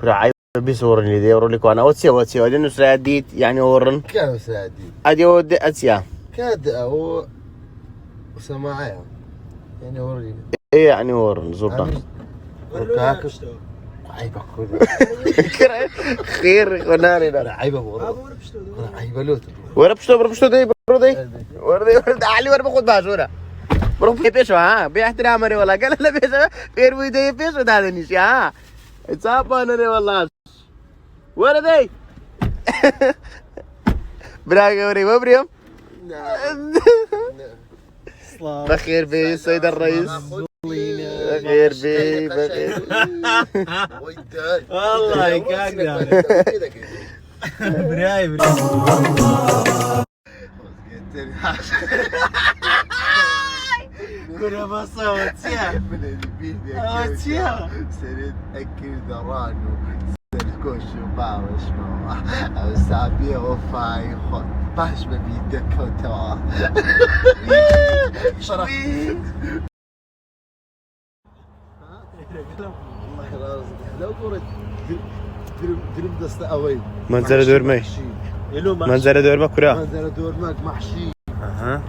كرة عيب بيصورني دي وروليك وانا واتسيا لانه سراديت يعني ورن كانوا سعيدين ادي ود اتسيا كاد او سماعيها يعني وريني ايه يعني ورن زرطة وركاك عيبك خير وناري عيبه ورا عيبه لوت ورا بشتو دي برودي ورد علي ورا باخد بازورة بروح بيشو ها باحترام ري والله قال لا بيشو بيرمي دي بيشو ده نيش ها تصاب انا ري والله ورا دي براغ وري وبريم بخير بي سيد الرئيس بخير بي بخير والله يكاكنا براي كنا بصوت يا وتيا سرد اكيد رانو سركوش باوش ما سابيه وفاي خد باش بيدك وتوا شوي لو قرت درم دست اوي منظر دورمي منظر دورما كرا منظر دورمك محشي اها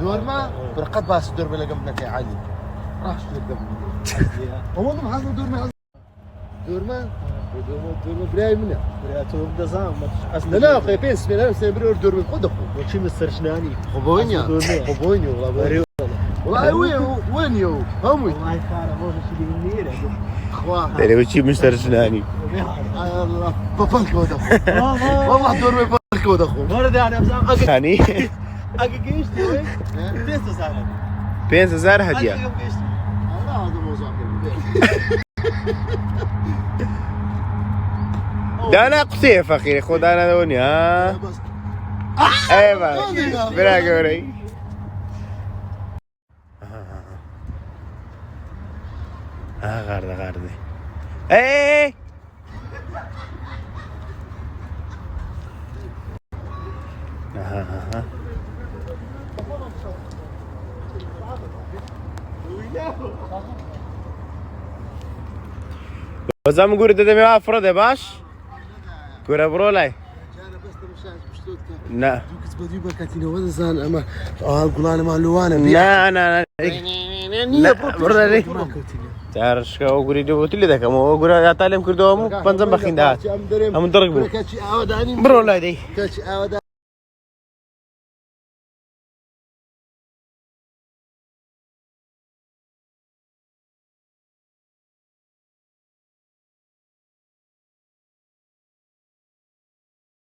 دورما برقد باس دورما لقمنك يا علي راح شو دورما هو ما حصل دورما دورما براي منه برياتو بدزام لا اخي بيس لا سيبرور دورما خد اخو وشي مسترشناني خبونيا والله والله وين يو همي والله كاره مو شي بالنيره اخوان يعني وشي مشترشناني الله بفلك ود اخو والله دورما بفلك ود اخو ورد انا بزام يعني اجيش وين تنسى سهله بينسى زار هديه لا هذا موضوع ده انا قصيف اخي خد انا دوني ها بس ايوه براغ وري غارده ايه وزام قول ده ما افرض باش كوره برولاي انا بس مش مشتوت لا كنت بدي بكاتيني وزن اما اقول انا ما لوانا لا انا لا برولاي تعرف شو أقولي ده قلت لي ده كم أقول يا تعلم كردومو بنزم بخين ده أم درج برو كاتشي اوداني برو لا دي كاتشي اوداني